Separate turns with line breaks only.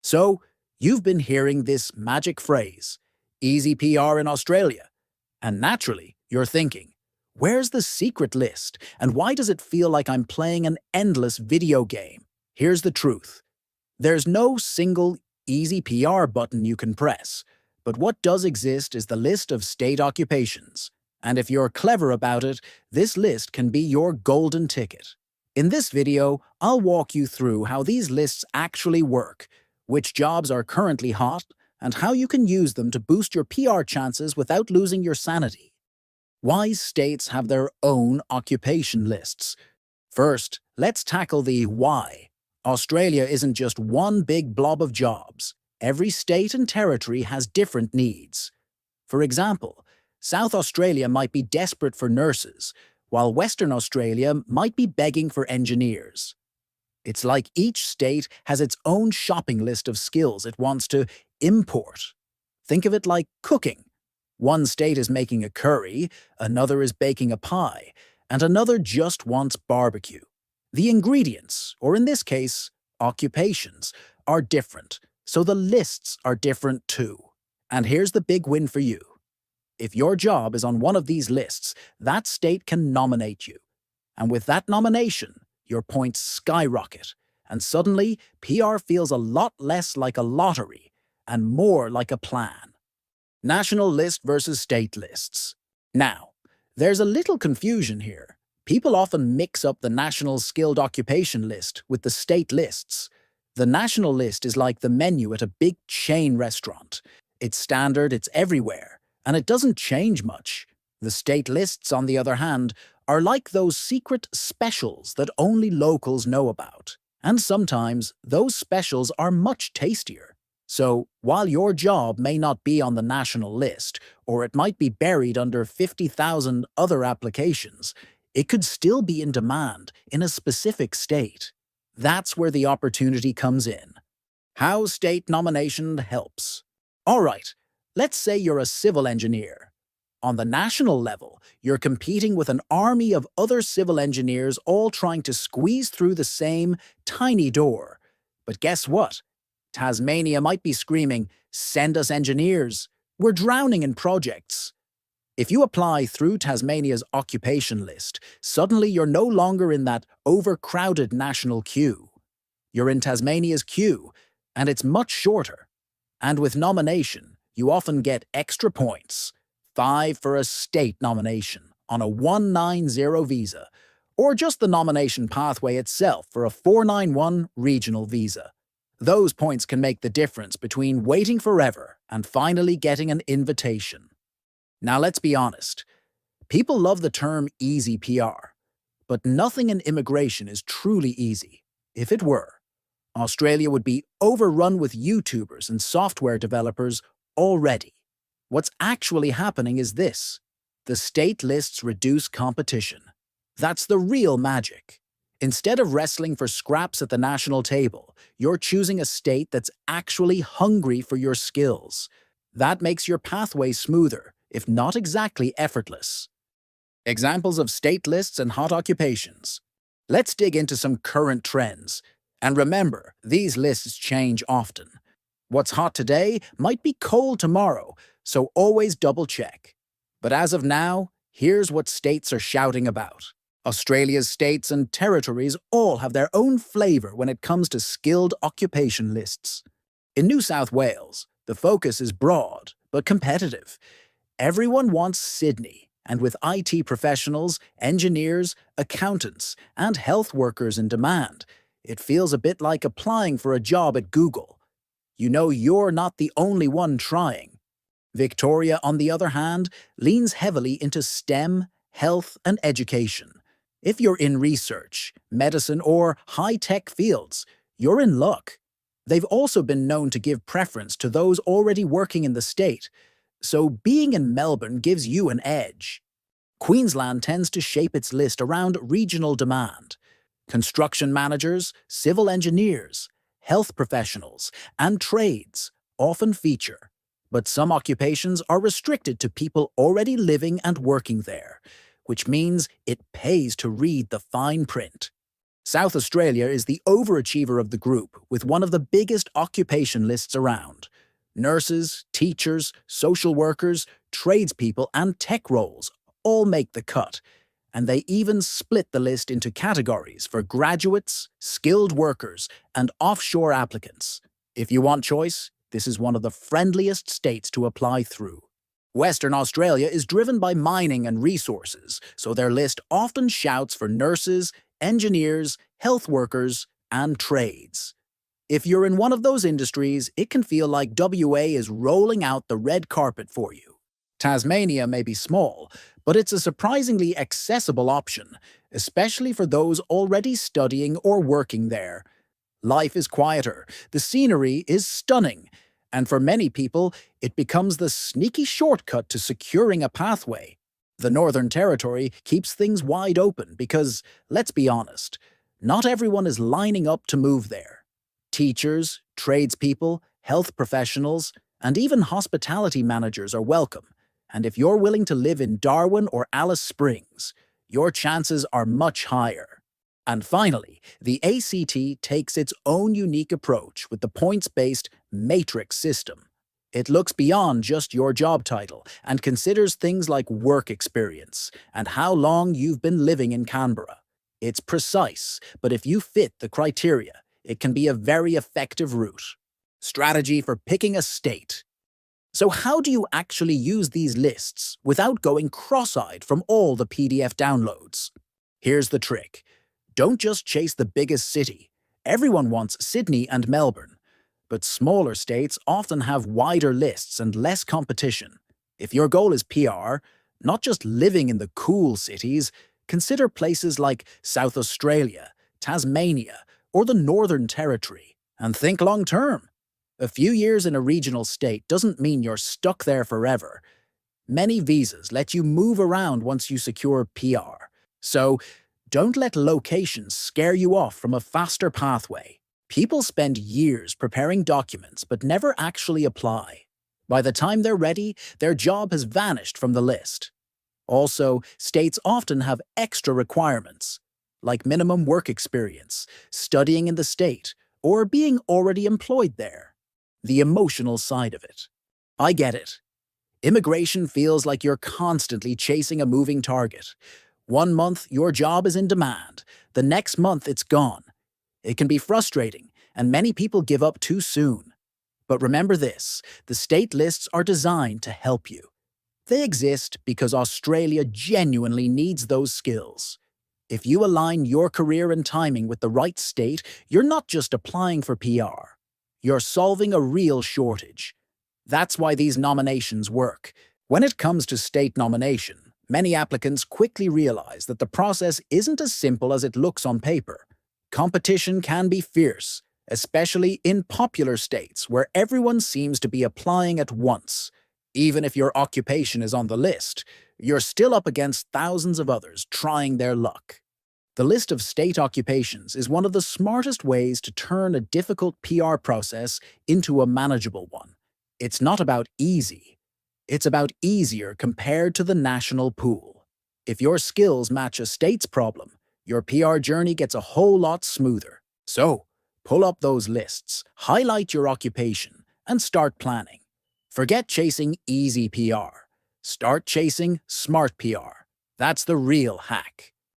So, you've been hearing this magic phrase, easy PR in Australia. And naturally, you're thinking, where's the secret list? And why does it feel like I'm playing an endless video game? Here's the truth. There's no single easy PR button you can press. But what does exist is the list of state occupations. And if you're clever about it, this list can be your golden ticket. In this video, I'll walk you through how these lists actually work, which jobs are currently hot, and how you can use them to boost your PR chances without losing your sanity. Why states have their own occupation lists. First, let's tackle the why. Australia isn't just one big blob of jobs. Every state and territory has different needs. For example, South Australia might be desperate for nurses, while Western Australia might be begging for engineers. It's like each state has its own shopping list of skills it wants to import. Think of it like cooking. One state is making a curry, another is baking a pie, and another just wants barbecue. The ingredients, or in this case, occupations, are different, so the lists are different too. And here's the big win for you. If your job is on one of these lists, that state can nominate you. And with that nomination, your points skyrocket, and suddenly PR feels a lot less like a lottery and more like a plan. National list versus state lists. Now, there's a little confusion here. People often mix up the national skilled occupation list with the state lists. The national list is like the menu at a big chain restaurant. It's standard, it's everywhere, and it doesn't change much. The state lists, on the other hand, are like those secret specials that only locals know about. And sometimes, those specials are much tastier. So, while your job may not be on the national list, or it might be buried under 50,000 other applications, it could still be in demand in a specific state. That's where the opportunity comes in. How state nomination helps. All right, let's say you're a civil engineer. On the national level, you're competing with an army of other civil engineers all trying to squeeze through the same tiny door. But guess what? Tasmania might be screaming, "Send us engineers! We're drowning in projects." If you apply through Tasmania's occupation list, suddenly you're no longer in that overcrowded national queue. You're in Tasmania's queue, and it's much shorter. And with nomination, you often get extra points. 5 for a state nomination on a 190 visa, or just the nomination pathway itself for a 491 regional visa. Those points can make the difference between waiting forever and finally getting an invitation. Now let's be honest. People love the term easy PR, but nothing in immigration is truly easy. If it were, Australia would be overrun with YouTubers and software developers already. What's actually happening is this. The state lists reduce competition. That's the real magic. Instead of wrestling for scraps at the national table, you're choosing a state that's actually hungry for your skills. That makes your pathway smoother, if not exactly effortless. Examples of state lists and hot occupations. Let's dig into some current trends. And remember, these lists change often. What's hot today might be cold tomorrow, so always double-check. But as of now, here's what states are shouting about. Australia's states and territories all have their own flavour when it comes to skilled occupation lists. In New South Wales, the focus is broad, but competitive. Everyone wants Sydney, and with IT professionals, engineers, accountants, and health workers in demand, it feels a bit like applying for a job at Google. You know you're not the only one trying. Victoria, on the other hand, leans heavily into STEM, health, and education. If you're in research, medicine, or high-tech fields, you're in luck. They've also been known to give preference to those already working in the state, so being in Melbourne gives you an edge. Queensland tends to shape its list around regional demand. Construction managers, civil engineers, health professionals, and trades often feature, but some occupations are restricted to people already living and working there, which means it pays to read the fine print. South Australia is the overachiever of the group, with one of the biggest occupation lists around. Nurses, teachers, social workers, tradespeople, and tech roles all make the cut, and they even split the list into categories for graduates, skilled workers, and offshore applicants. If you want choice, this is one of the friendliest states to apply through. Western Australia is driven by mining and resources, so their list often shouts for nurses, engineers, health workers, and trades. If you're in one of those industries, it can feel like WA is rolling out the red carpet for you. Tasmania may be small, but it's a surprisingly accessible option, especially for those already studying or working there. Life is quieter, the scenery is stunning, and for many people, it becomes the sneaky shortcut to securing a pathway. The Northern Territory keeps things wide open because, let's be honest, not everyone is lining up to move there. Teachers, tradespeople, health professionals, and even hospitality managers are welcome, and if you're willing to live in Darwin or Alice Springs, your chances are much higher. And finally, the ACT takes its own unique approach with the points-based matrix system. It looks beyond just your job title and considers things like work experience and how long you've been living in Canberra. It's precise, but if you fit the criteria, it can be a very effective route. Strategy for picking a state. So how do you actually use these lists without going cross-eyed from all the PDF downloads? Here's the trick. Don't just chase the biggest city. Everyone wants Sydney and Melbourne. But smaller states often have wider lists and less competition. If your goal is PR, not just living in the cool cities, consider places like South Australia, Tasmania, or the Northern Territory, and think long-term. A few years in a regional state doesn't mean you're stuck there forever. Many visas let you move around once you secure PR. So, don't let location scare you off from a faster pathway. People spend years preparing documents but never actually apply. By the time they're ready, their job has vanished from the list. Also, states often have extra requirements, like minimum work experience, studying in the state, or being already employed there. The emotional side of it. I get it. Immigration feels like you're constantly chasing a moving target. One month, your job is in demand. The next month, it's gone. It can be frustrating, and many people give up too soon. But remember this, the state lists are designed to help you. They exist because Australia genuinely needs those skills. If you align your career and timing with the right state, you're not just applying for PR. You're solving a real shortage. That's why these nominations work. When it comes to state nomination, many applicants quickly realize that the process isn't as simple as it looks on paper. Competition can be fierce, especially in popular states where everyone seems to be applying at once. Even if your occupation is on the list, you're still up against thousands of others trying their luck. The list of state occupations is one of the smartest ways to turn a difficult PR process into a manageable one. It's not about easy. It's about easier compared to the national pool. If your skills match a state's problem, your PR journey gets a whole lot smoother. So, pull up those lists, highlight your occupation, and start planning. Forget chasing easy PR. Start chasing smart PR. That's the real hack.